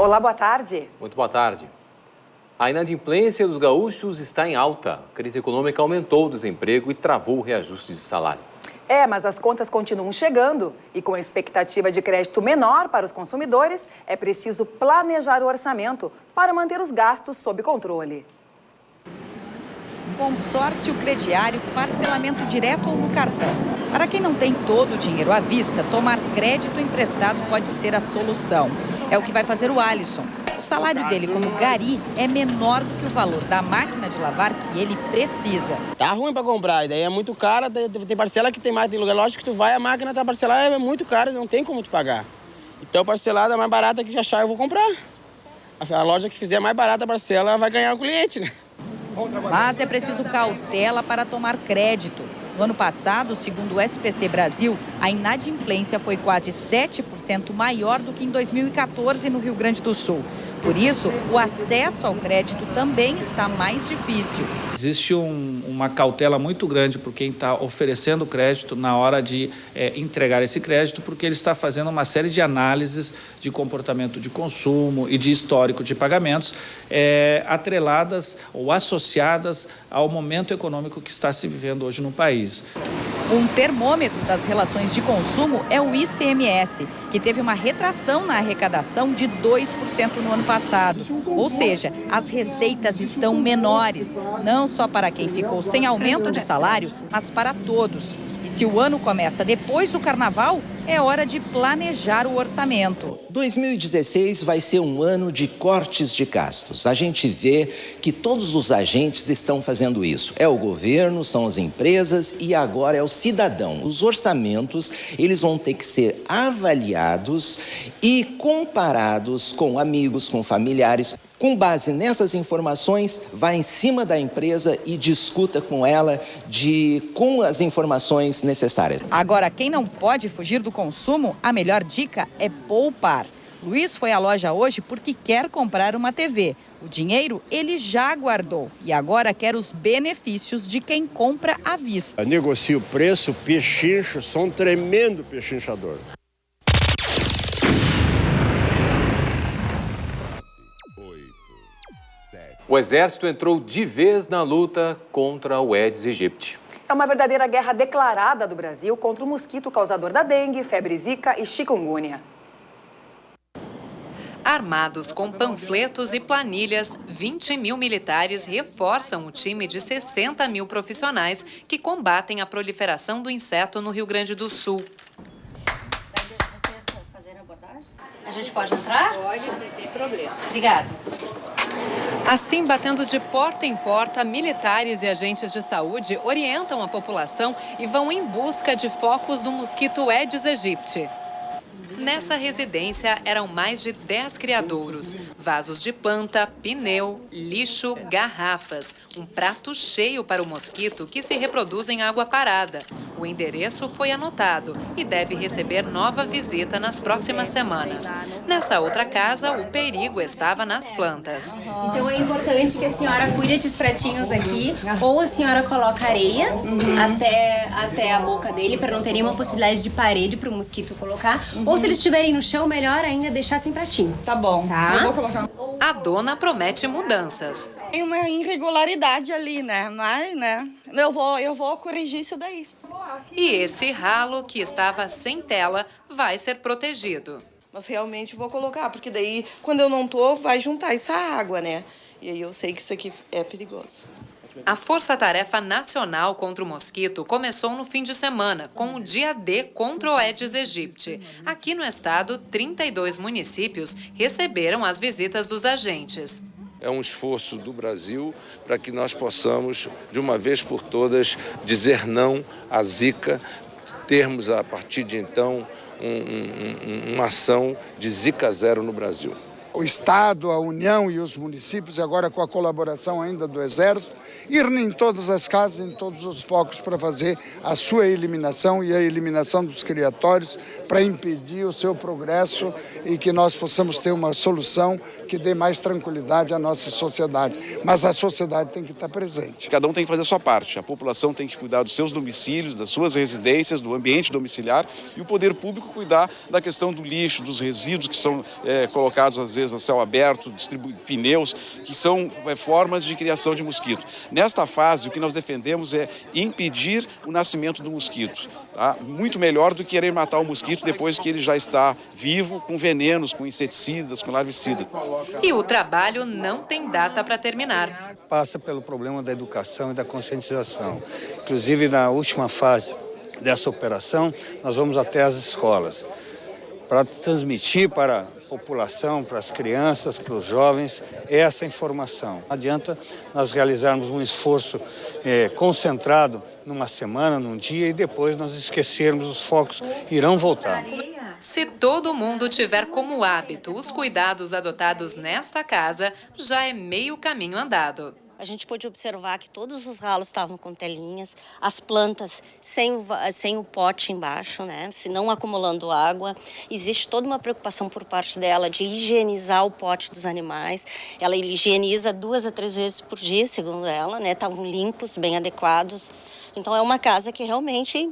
Olá, boa tarde. Muito boa tarde. A inadimplência dos gaúchos está em alta. A crise econômica aumentou o desemprego e travou o reajuste de salário. Mas as contas continuam chegando e com a expectativa de crédito menor para os consumidores, é preciso planejar o orçamento para manter os gastos sob controle. Consórcio crediário, parcelamento direto ou no cartão. Para quem não tem todo o dinheiro à vista, tomar crédito emprestado pode ser a solução. É o que vai fazer o Alisson. O salário dele como gari é menor do que o valor da máquina de lavar que ele precisa. Tá ruim para comprar, daí é muito cara, tem parcela que tem mais, tem lugar, lógico que tu vai, a máquina tá parcelada, é muito cara, não tem como tu pagar. Então parcelada é mais barata que achar, eu vou comprar. A loja que fizer mais barata a parcela vai ganhar o cliente, né? Mas é preciso cautela para tomar crédito. No ano passado, segundo o SPC Brasil, a inadimplência foi quase 7% maior do que em 2014 no Rio Grande do Sul. Por isso, o acesso ao crédito também está mais difícil. Existe uma cautela muito grande por quem está oferecendo crédito na hora de entregar esse crédito, porque ele está fazendo uma série de análises de comportamento de consumo e de histórico de pagamentos atreladas ou associadas ao momento econômico que está se vivendo hoje no país. Um termômetro das relações de consumo é o ICMS, que teve uma retração na arrecadação de 2% no ano passado. Ou seja, as receitas estão menores, não só para quem ficou sem aumento de salário, mas para todos. E se o ano começa depois do carnaval, é hora de planejar o orçamento. 2016 vai ser um ano de cortes de gastos. A gente vê que todos os agentes estão fazendo isso. É o governo, são as empresas e agora é o cidadão. Os orçamentos, eles vão ter que ser avaliados e comparados com amigos, com familiares. Com base nessas informações, vá em cima da empresa e discuta com ela com as informações necessárias. Agora, quem não pode fugir do consumo, a melhor dica é poupar. Luiz foi à loja hoje porque quer comprar uma TV. O dinheiro ele já guardou e agora quer os benefícios de quem compra à vista. Eu negocio o preço, pechincho, sou um tremendo pechinchador. O Exército entrou de vez na luta contra o Aedes aegypti. É uma verdadeira guerra declarada do Brasil contra o mosquito causador da dengue, febre zika e chikungunya. Armados com panfletos e planilhas, 20 mil militares reforçam o time de 60 mil profissionais que combatem a proliferação do inseto no Rio Grande do Sul. Deixa vocês fazerem a abordagem? A gente pode entrar? Pode, sem problema. Obrigada. Assim, batendo de porta em porta, militares e agentes de saúde orientam a população e vão em busca de focos do mosquito Aedes aegypti. Nessa residência eram mais de 10 criadouros, vasos de planta, pneu, lixo, garrafas. Um prato cheio para o mosquito que se reproduz em água parada. O endereço foi anotado e deve receber nova visita nas próximas semanas. Nessa outra casa, o perigo estava nas plantas. Então é importante que a senhora cuide desses pratinhos aqui, ou a senhora coloca areia até a boca dele, para não ter nenhuma possibilidade de parede para o mosquito colocar, ou se eles estiverem no chão, melhor ainda deixar sem pratinho. Tá bom, tá? Eu vou colocar. A dona promete mudanças. Tem uma irregularidade ali, né? Mas, né? Eu vou corrigir isso daí. E esse ralo que estava sem tela vai ser protegido. Mas realmente vou colocar, porque daí, quando eu não tô, vai juntar essa água, né? E aí eu sei que isso aqui é perigoso. A Força-Tarefa Nacional contra o Mosquito começou no fim de semana, com o Dia D contra o Aedes aegypti. Aqui no estado, 32 municípios receberam as visitas dos agentes. É um esforço do Brasil para que nós possamos, de uma vez por todas, dizer não à Zika, termos, a partir de então, uma ação de Zika zero no Brasil. O Estado, a União e os municípios, agora com a colaboração ainda do Exército, ir em todas as casas, em todos os focos para fazer a sua eliminação e a eliminação dos criatórios para impedir o seu progresso e que nós possamos ter uma solução que dê mais tranquilidade à nossa sociedade. Mas a sociedade tem que estar presente. Cada um tem que fazer a sua parte. A população tem que cuidar dos seus domicílios, das suas residências, do ambiente domiciliar e o poder público cuidar da questão do lixo, dos resíduos que são colocados às vezes vezes a céu aberto, distribui pneus, que são formas de criação de mosquito. Nesta fase, o que nós defendemos é impedir o nascimento do mosquito. Tá? Muito melhor do que querer matar o mosquito depois que ele já está vivo, com venenos, com inseticidas, com larvicidas. E o trabalho não tem data para terminar. Passa pelo problema da educação e da conscientização. Inclusive, na última fase dessa operação, nós vamos até as escolas para transmitir para a população, para as crianças, para os jovens, essa informação. Não adianta nós realizarmos um esforço concentrado numa semana, num dia, e depois nós esquecermos, os focos irão voltar. Se todo mundo tiver como hábito os cuidados adotados nesta casa, já é meio caminho andado. A gente pôde observar que todos os ralos estavam com telinhas, as plantas sem o pote embaixo, né? Se não acumulando água. Existe toda uma preocupação por parte dela de higienizar o pote dos animais. Ela higieniza 2 a 3 vezes por dia, segundo ela, né? Estavam limpos, bem adequados. Então é uma casa que realmente,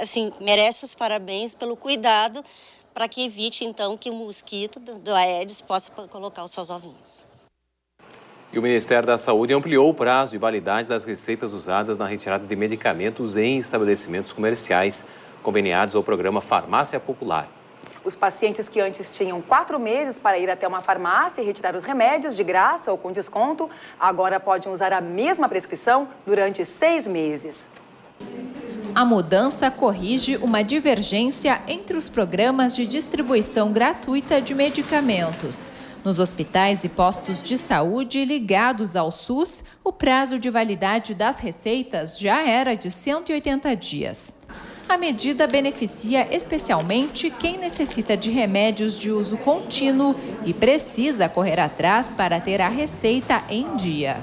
assim, merece os parabéns pelo cuidado para que evite, então, que o mosquito do Aedes possa colocar os seus ovinhos. E o Ministério da Saúde ampliou o prazo de validade das receitas usadas na retirada de medicamentos em estabelecimentos comerciais conveniados ao programa Farmácia Popular. Os pacientes que antes tinham 4 meses para ir até uma farmácia e retirar os remédios de graça ou com desconto, agora podem usar a mesma prescrição durante 6 meses. A mudança corrige uma divergência entre os programas de distribuição gratuita de medicamentos. Nos hospitais e postos de saúde ligados ao SUS, o prazo de validade das receitas já era de 180 dias. A medida beneficia especialmente quem necessita de remédios de uso contínuo e precisa correr atrás para ter a receita em dia.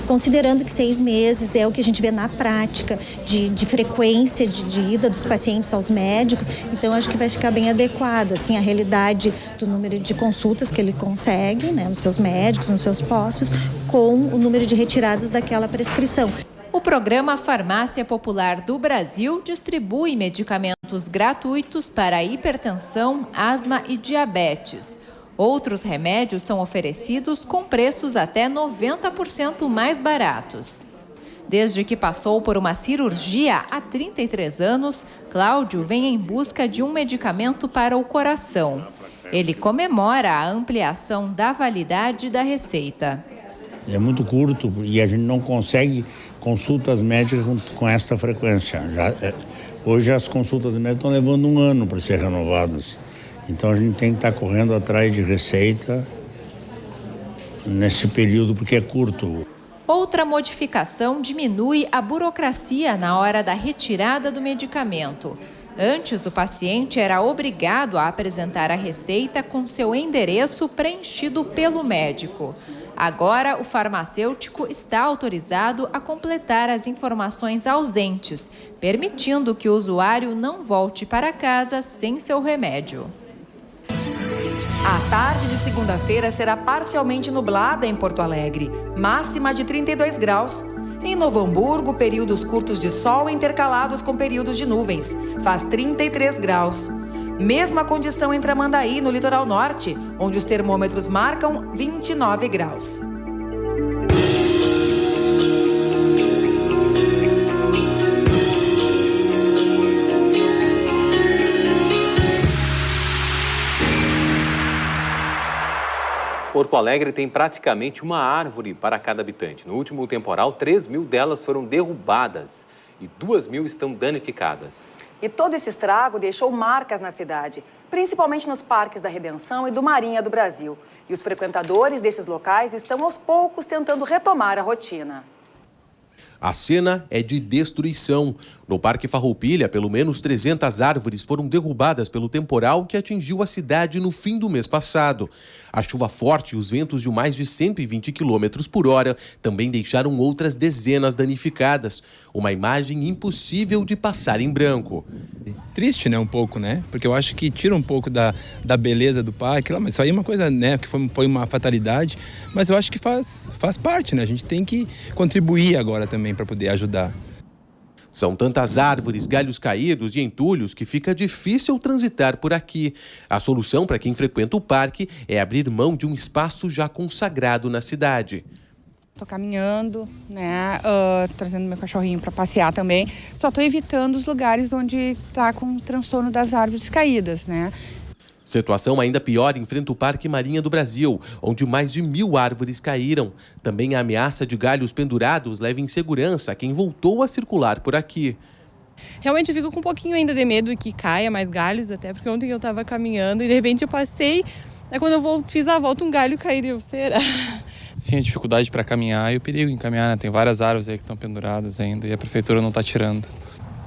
Considerando que 6 meses é o que a gente vê na prática de frequência de ida dos pacientes aos médicos, então acho que vai ficar bem adequado, assim, a realidade do número de consultas que ele consegue, né, nos seus médicos, nos seus postos, com o número de retiradas daquela prescrição. O programa Farmácia Popular do Brasil distribui medicamentos gratuitos para hipertensão, asma e diabetes. Outros remédios são oferecidos com preços até 90% mais baratos. Desde que passou por uma cirurgia há 33 anos, Cláudio vem em busca de um medicamento para o coração. Ele comemora a ampliação da validade da receita. É muito curto e a gente não consegue consultas médicas com esta frequência. Hoje as consultas médicas estão levando 1 ano para ser renovadas. Então a gente tem que estar correndo atrás de receita nesse período porque é curto. Outra modificação diminui a burocracia na hora da retirada do medicamento. Antes, o paciente era obrigado a apresentar a receita com seu endereço preenchido pelo médico. Agora, o farmacêutico está autorizado a completar as informações ausentes, permitindo que o usuário não volte para casa sem seu remédio. A tarde de segunda-feira será parcialmente nublada em Porto Alegre, máxima de 32 graus. Em Novo Hamburgo, períodos curtos de sol intercalados com períodos de nuvens, faz 33 graus. Mesma condição em Tramandaí, no litoral norte, onde os termômetros marcam 29 graus. Porto Alegre tem praticamente uma árvore para cada habitante. No último temporal, 3.000 delas foram derrubadas e 2.000 estão danificadas. E todo esse estrago deixou marcas na cidade, principalmente nos parques da Redenção e do Marinha do Brasil. E os frequentadores desses locais estão aos poucos tentando retomar a rotina. A cena é de destruição. No Parque Farroupilha, pelo menos 300 árvores foram derrubadas pelo temporal que atingiu a cidade no fim do mês passado. A chuva forte e os ventos de mais de 120 km por hora também deixaram outras dezenas danificadas. Uma imagem impossível de passar em branco. Triste, né, um pouco, né? Porque eu acho que tira um pouco da beleza do parque. Mas isso aí é uma coisa, né, que foi uma fatalidade. Mas eu acho que faz parte, né? A gente tem que contribuir agora também para poder ajudar. São tantas árvores, galhos caídos e entulhos que fica difícil transitar por aqui. A solução para quem frequenta o parque é abrir mão de um espaço já consagrado na cidade. Estou caminhando, né, trazendo meu cachorrinho para passear também. Só estou evitando os lugares onde está com transtorno das árvores caídas, né? Situação ainda pior enfrenta o Parque Marinha do Brasil, onde mais de 1.000 árvores caíram. Também a ameaça de galhos pendurados leva insegurança a quem voltou a circular por aqui. Realmente eu fico com um pouquinho ainda de medo que caia mais galhos, até porque ontem eu estava caminhando e de repente eu passei, aí quando eu fiz a volta um galho caiu, será? Sim, a dificuldade para caminhar e o perigo em caminhar, né? Tem várias árvores aí que estão penduradas ainda e a prefeitura não está tirando.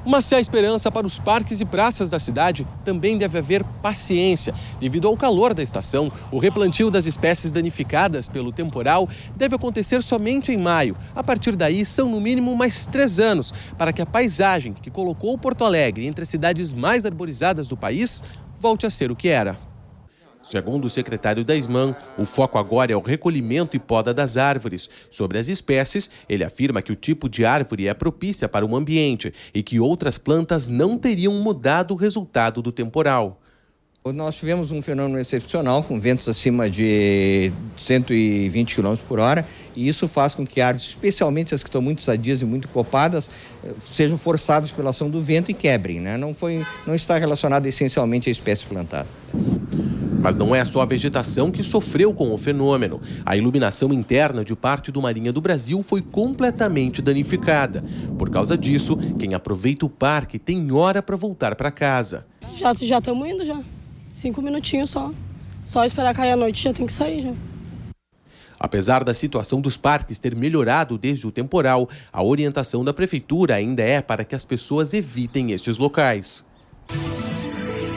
Mas se há esperança para os parques e praças da cidade, também deve haver paciência. Devido ao calor da estação, o replantio das espécies danificadas pelo temporal deve acontecer somente em maio. A partir daí, são no mínimo mais 3 anos para que a paisagem que colocou Porto Alegre entre as cidades mais arborizadas do país volte a ser o que era. Segundo o secretário da SMAN, o foco agora é o recolhimento e poda das árvores. Sobre as espécies, ele afirma que o tipo de árvore é propícia para o ambiente e que outras plantas não teriam mudado o resultado do temporal. Nós tivemos um fenômeno excepcional, com ventos acima de 120 km por hora, e isso faz com que árvores, especialmente as que estão muito sadias e muito copadas, sejam forçadas pela ação do vento e quebrem, né? Não está relacionado essencialmente à espécie plantada. Mas não é só a vegetação que sofreu com o fenômeno. A iluminação interna de parte do Marinha do Brasil foi completamente danificada. Por causa disso, quem aproveita o parque tem hora para voltar para casa. Já estamos indo já. 5 minutinhos só. Só esperar cair a noite já tem que sair já. Apesar da situação dos parques ter melhorado desde o temporal, a orientação da prefeitura ainda é para que as pessoas evitem estes locais.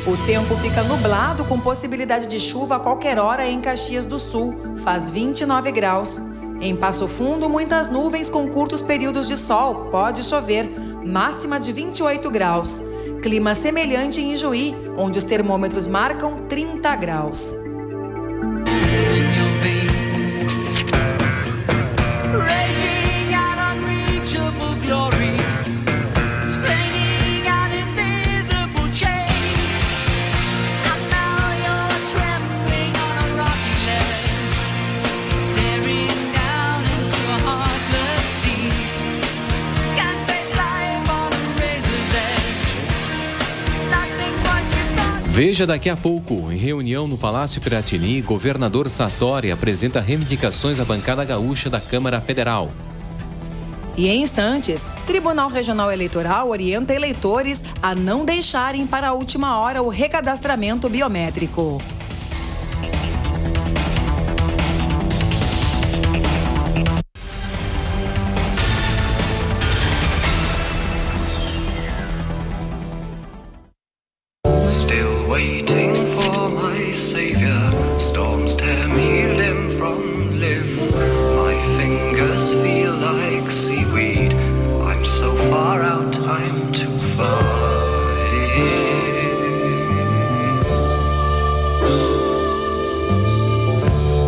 O tempo fica nublado com possibilidade de chuva a qualquer hora em Caxias do Sul. Faz 29 graus. Em Passo Fundo, muitas nuvens com curtos períodos de sol. Pode chover. Máxima de 28 graus. Clima semelhante em Ijuí, onde os termômetros marcam 30 graus. Veja daqui a pouco, em reunião no Palácio Piratini, governador Sartori apresenta reivindicações à bancada gaúcha da Câmara Federal. E em instantes, Tribunal Regional Eleitoral orienta eleitores a não deixarem para a última hora o recadastramento biométrico. Still waiting for my savior. Storms tear me limb from limb. My fingers feel like seaweed. I'm so far out, I'm too far in.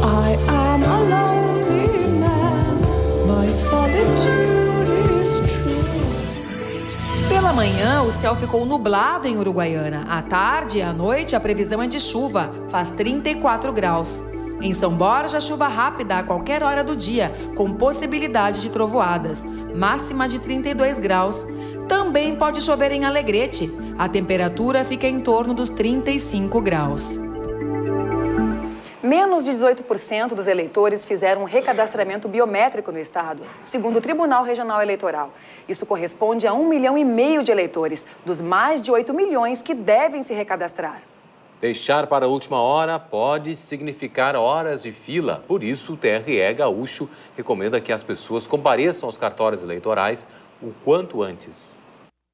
I am a lonely man. My solitude is true. Pela manhã, o céu ficou nublado em Uruguaiana. À tarde e à noite, a previsão é de chuva. Faz 34 graus. Em São Borja, chuva rápida a qualquer hora do dia, com possibilidade de trovoadas. Máxima de 32 graus. Também pode chover em Alegrete. A temperatura fica em torno dos 35 graus. Menos de 18% dos eleitores fizeram um recadastramento biométrico no estado, segundo o Tribunal Regional Eleitoral. Isso corresponde a 1,5 milhão de eleitores, dos mais de 8 milhões que devem se recadastrar. Deixar para a última hora pode significar horas de fila. Por isso, o TRE Gaúcho recomenda que as pessoas compareçam aos cartórios eleitorais o quanto antes.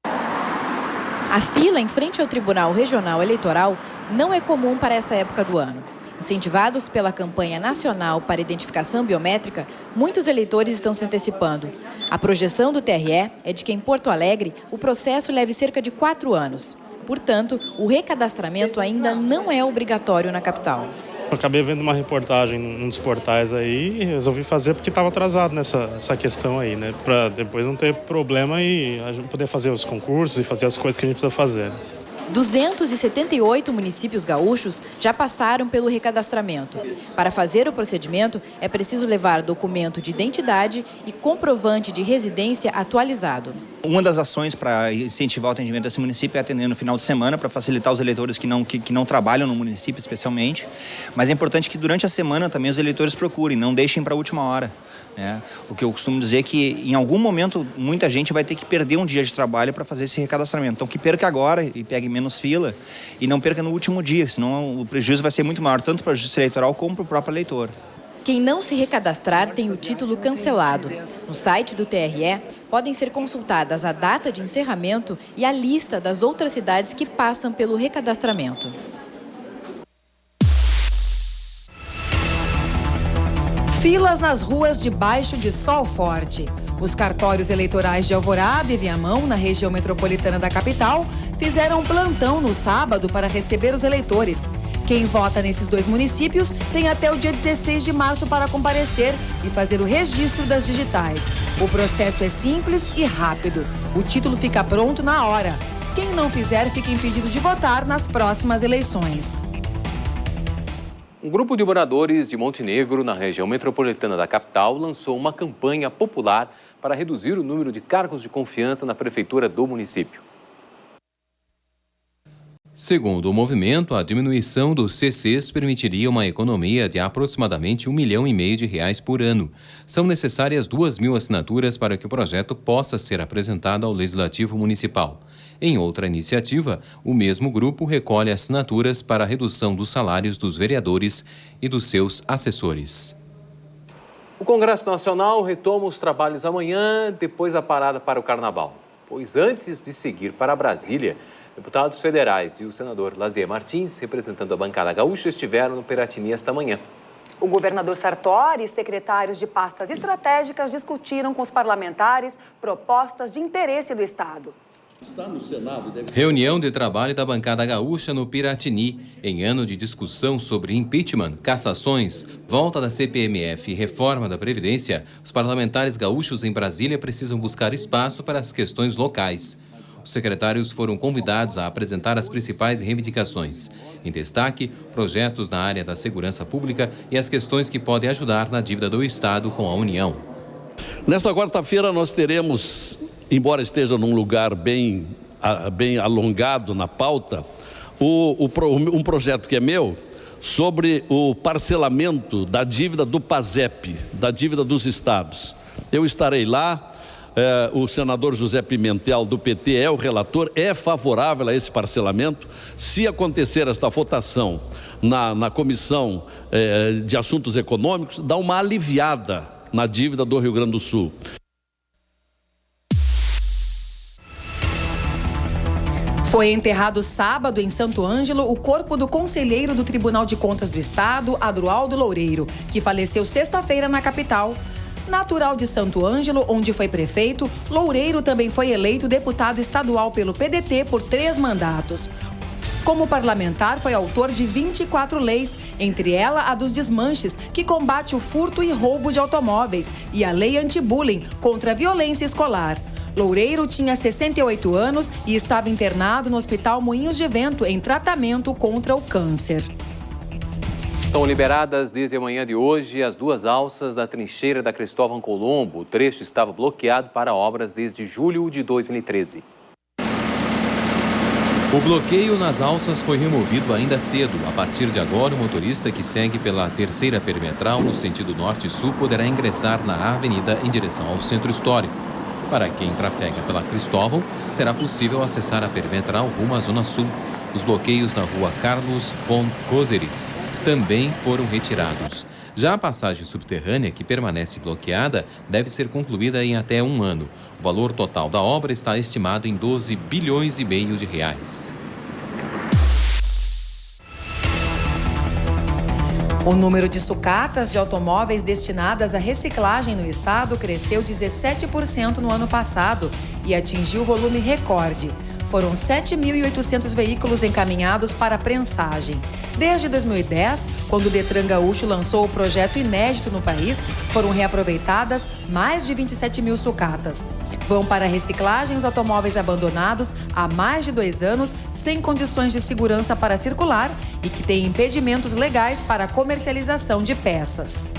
A fila em frente ao Tribunal Regional Eleitoral não é comum para essa época do ano. Incentivados pela campanha nacional para identificação biométrica, muitos eleitores estão se antecipando. A projeção do TRE é de que em Porto Alegre o processo leve cerca de 4 anos. Portanto, o recadastramento ainda não é obrigatório na capital. Acabei vendo uma reportagem num dos portais aí e resolvi fazer porque estava atrasado nessa questão aí, né? Para depois não ter problema e a gente poder fazer os concursos e fazer as coisas que a gente precisa fazer. 278 municípios gaúchos já passaram pelo recadastramento. Para fazer o procedimento, é preciso levar documento de identidade e comprovante de residência atualizado. Uma das ações para incentivar o atendimento desse município é atender no final de semana, para facilitar os eleitores que não trabalham no município especialmente. Mas é importante que durante a semana também os eleitores procurem, não deixem para a última hora. O que eu costumo dizer é que em algum momento muita gente vai ter que perder um dia de trabalho para fazer esse recadastramento. Então que perca agora e pegue menos fila e não perca no último dia, senão o prejuízo vai ser muito maior, tanto para a Justiça Eleitoral como para o próprio eleitor. Quem não se recadastrar tem o título cancelado. No site do TRE podem ser consultadas a data de encerramento e a lista das outras cidades que passam pelo recadastramento. Filas nas ruas debaixo de sol forte. Os cartórios eleitorais de Alvorada e Viamão, na região metropolitana da capital, fizeram plantão no sábado para receber os eleitores. Quem vota nesses dois municípios tem até o dia 16 de março para comparecer e fazer o registro das digitais. O processo é simples e rápido. O título fica pronto na hora. Quem não fizer fica impedido de votar nas próximas eleições. Um grupo de moradores de Montenegro, na região metropolitana da capital, lançou uma campanha popular para reduzir o número de cargos de confiança na prefeitura do município. Segundo o movimento, a diminuição dos CCs permitiria uma economia de aproximadamente R$ 1,5 milhão por ano. São necessárias 2.000 assinaturas para que o projeto possa ser apresentado ao Legislativo Municipal. Em outra iniciativa, o mesmo grupo recolhe assinaturas para a redução dos salários dos vereadores e dos seus assessores. O Congresso Nacional retoma os trabalhos amanhã, depois da parada para o Carnaval. Pois antes de seguir para Brasília, deputados federais e o senador Lazier Martins, representando a bancada gaúcha, estiveram no Piratini esta manhã. O governador Sartori e secretários de pastas estratégicas discutiram com os parlamentares propostas de interesse do Estado. Reunião de trabalho da bancada gaúcha no Piratini. Em ano de discussão sobre impeachment, cassações, volta da CPMF e reforma da Previdência, os parlamentares gaúchos em Brasília precisam buscar espaço para as questões locais. Os secretários foram convidados a apresentar as principais reivindicações. Em destaque, projetos na área da segurança pública e as questões que podem ajudar na dívida do Estado com a União. Nesta quarta-feira nós teremos, embora esteja num lugar bem alongado na pauta, um projeto que é meu sobre o parcelamento da dívida do PASEP, da dívida dos estados. Eu estarei lá. O senador José Pimentel, do PT, é o relator, é favorável a esse parcelamento. Se acontecer esta votação na Comissão de Assuntos Econômicos, dá uma aliviada na dívida do Rio Grande do Sul. Foi enterrado sábado em Santo Ângelo o corpo do conselheiro do Tribunal de Contas do Estado, Adroaldo Loureiro, que faleceu sexta-feira na capital. Natural de Santo Ângelo, onde foi prefeito, Loureiro também foi eleito deputado estadual pelo PDT por 3 mandatos. Como parlamentar, foi autor de 24 leis, entre elas a dos desmanches, que combate o furto e roubo de automóveis, e a lei anti-bullying contra a violência escolar. Loureiro tinha 68 anos e estava internado no Hospital Moinhos de Vento em tratamento contra o câncer. Estão liberadas desde a manhã de hoje as 2 alças da trincheira da Cristóvão Colombo. O trecho estava bloqueado para obras desde julho de 2013. O bloqueio nas alças foi removido ainda cedo. A partir de agora, o motorista que segue pela terceira perimetral no sentido norte-sul poderá ingressar na avenida em direção ao centro histórico. Para quem trafega pela Cristóvão, será possível acessar a perimetral rumo à zona sul. Os bloqueios na rua Carlos von Koseritz também foram retirados. Já a passagem subterrânea, que permanece bloqueada, deve ser concluída em até 1 ano. O valor total da obra está estimado em 12 bilhões e meio de reais. O número de sucatas de automóveis destinadas à reciclagem no estado cresceu 17% no ano passado e atingiu volume recorde. Foram 7.800 veículos encaminhados para prensagem. Desde 2010, quando o Detran Gaúcho lançou o projeto inédito no país, foram reaproveitadas mais de 27 mil sucatas. Vão para a reciclagem os automóveis abandonados há mais de 2 anos, sem condições de segurança para circular e que têm impedimentos legais para a comercialização de peças.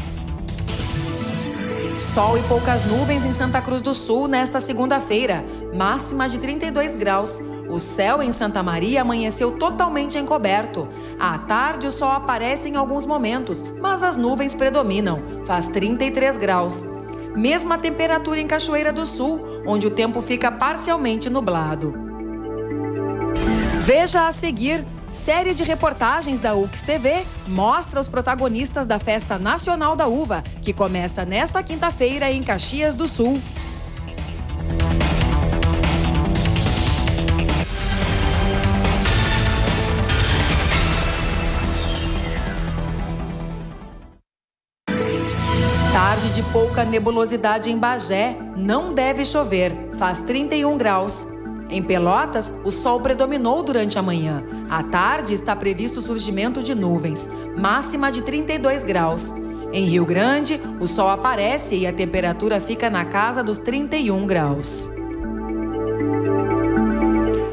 Sol e poucas nuvens em Santa Cruz do Sul nesta segunda-feira, máxima de 32 graus. O céu em Santa Maria amanheceu totalmente encoberto. À tarde, o sol aparece em alguns momentos, mas as nuvens predominam. Faz 33 graus. Mesma temperatura em Cachoeira do Sul, onde o tempo fica parcialmente nublado. Veja a seguir, série de reportagens da UX TV mostra os protagonistas da Festa Nacional da Uva, que começa nesta quinta-feira em Caxias do Sul. Tarde de pouca nebulosidade em Bagé, não deve chover, faz 31 graus. Em Pelotas, o sol predominou durante a manhã. À tarde está previsto o surgimento de nuvens, máxima de 32 graus. Em Rio Grande, o sol aparece e a temperatura fica na casa dos 31 graus.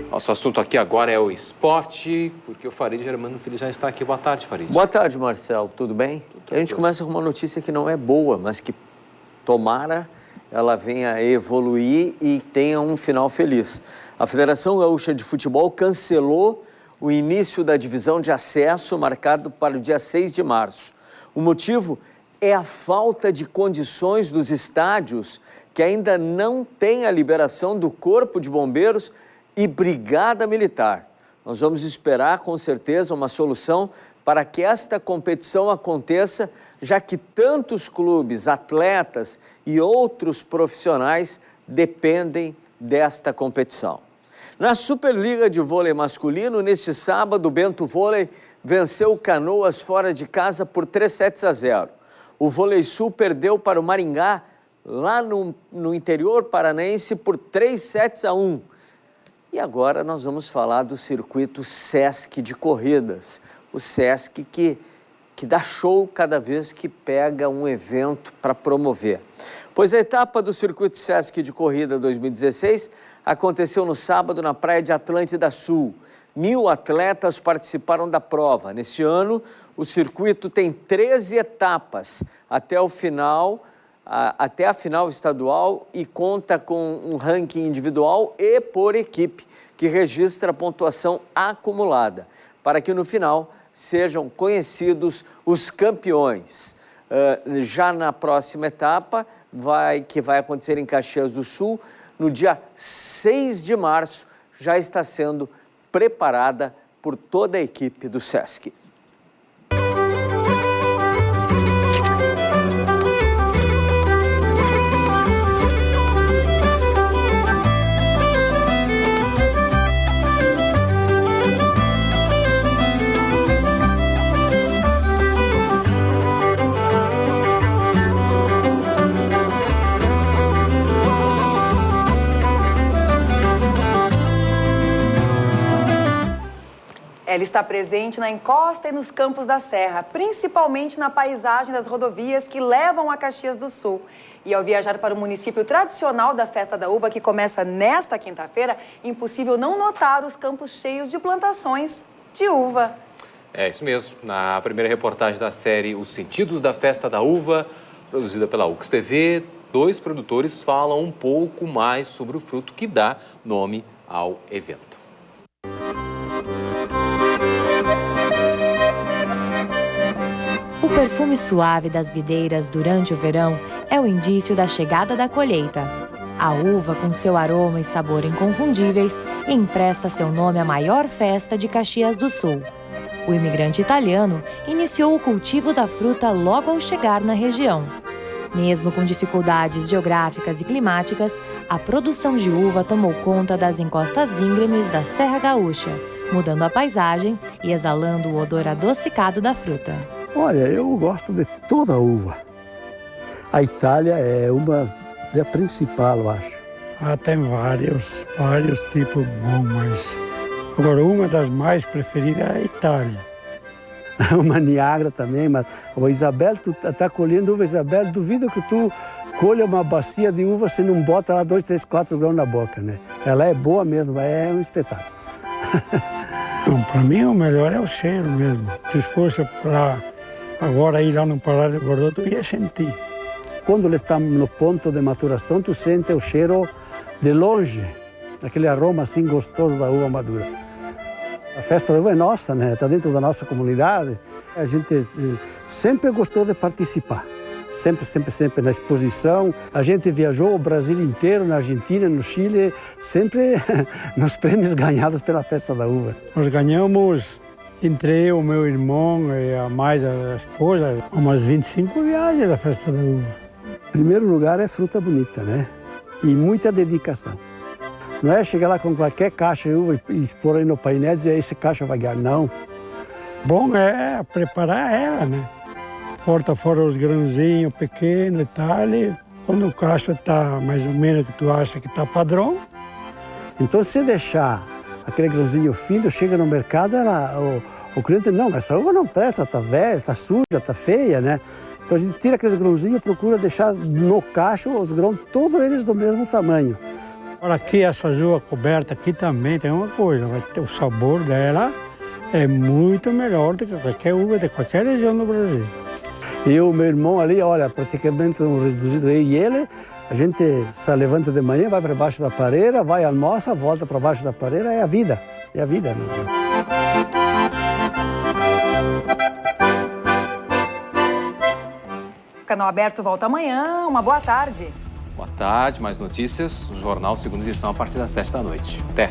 Nosso assunto aqui agora é o esporte, porque o Farid Germano Filho já está aqui. Boa tarde, Farid. Boa tarde, Marcelo. Tudo bem? A gente começa com uma notícia que não é boa, mas que tomara ela venha a evoluir e tenha um final feliz. A Federação Gaúcha de Futebol cancelou o início da divisão de acesso marcado para o dia 6 de março. O motivo é a falta de condições dos estádios, que ainda não têm a liberação do Corpo de Bombeiros e Brigada Militar. Nós vamos esperar, com certeza, uma solução para que esta competição aconteça, já que tantos clubes, atletas e outros profissionais dependem desta competição. Na Superliga de Vôlei Masculino, neste sábado, o Bento Vôlei venceu o Canoas fora de casa por 3-0. O Vôlei Sul perdeu para o Maringá, lá no interior paranaense, por 3-1. E agora nós vamos falar do circuito Sesc de corridas. O Sesc que dá show cada vez que pega um evento para promover. Pois a etapa do circuito Sesc de corrida 2016 aconteceu no sábado na praia de Atlântida Sul. 1.000 atletas participaram da prova. Neste ano, o circuito tem 13 etapas até a final estadual e conta com um ranking individual e por equipe, que registra a pontuação acumulada, para que no final sejam conhecidos os campeões. Já na próxima etapa, que vai acontecer em Caxias do Sul, no dia 6 de março, já está sendo preparada por toda a equipe do Sesc. Ela está presente na encosta e nos campos da serra, principalmente na paisagem das rodovias que levam a Caxias do Sul. E ao viajar para o município tradicional da Festa da Uva, que começa nesta quinta-feira, impossível não notar os campos cheios de plantações de uva. É isso mesmo. Na primeira reportagem da série Os Sentidos da Festa da Uva, produzida pela UX TV, 2 produtores falam um pouco mais sobre o fruto que dá nome ao evento. O perfume suave das videiras durante o verão é o indício da chegada da colheita. A uva, com seu aroma e sabor inconfundíveis, empresta seu nome à maior festa de Caxias do Sul. O imigrante italiano iniciou o cultivo da fruta logo ao chegar na região. Mesmo com dificuldades geográficas e climáticas, a produção de uva tomou conta das encostas íngremes da Serra Gaúcha, mudando a paisagem e exalando o odor adocicado da fruta. Olha, eu gosto de toda a uva. A Itália é a principal, eu acho. Tem vários tipos bons, mas agora uma das mais preferidas é a Itália. uma Niagara também, mas o Isabel, tu está colhendo uva Isabel, duvido que tu colha uma bacia de uva se não bota lá 2, 3, 4 grãos na boca, né? Ela é boa mesmo, é um espetáculo. Para mim o melhor é o cheiro mesmo. Se fosse para agora ir lá no Pará de Bordeaux, tu ia sentir. Quando ele está no ponto de maturação, tu sente o cheiro de longe, aquele aroma assim gostoso da uva madura. A festa da uva é nossa, né? Está dentro da nossa comunidade. A gente sempre gostou de participar. Sempre na exposição. A gente viajou o Brasil inteiro, na Argentina, no Chile, sempre nos prêmios ganhados pela Festa da Uva. Nós ganhamos, entre eu, meu irmão e mais a esposa, umas 25 viagens da Festa da Uva. Em primeiro lugar é fruta bonita, né? E muita dedicação. Não é chegar lá com qualquer caixa de uva e expor aí no painel e dizer, esse caixa vai ganhar, não. Bom é preparar ela, né? Corta fora os grãozinhos pequenos e tal, e quando o cacho está mais ou menos que tu acha que está padrão. Então, se deixar aquele grãozinho fino, chega no mercado, o cliente, não, essa uva não presta, está velha, está suja, está feia, né? Então, a gente tira aqueles grãozinhos e procura deixar no cacho os grãos, todos eles do mesmo tamanho. Agora aqui, essa uva coberta aqui também tem uma coisa, vai ter o sabor dela é muito melhor do que qualquer uva de qualquer região do Brasil. E o meu irmão ali, olha, praticamente um reduzido, eu e ele, a gente se levanta de manhã, vai para baixo da pareira, vai, almoça, volta para baixo da pareira, é a vida mesmo. Canal Aberto volta amanhã, uma boa tarde. Boa tarde, mais notícias, o Jornal Segunda Edição a partir das 7 da noite. Até!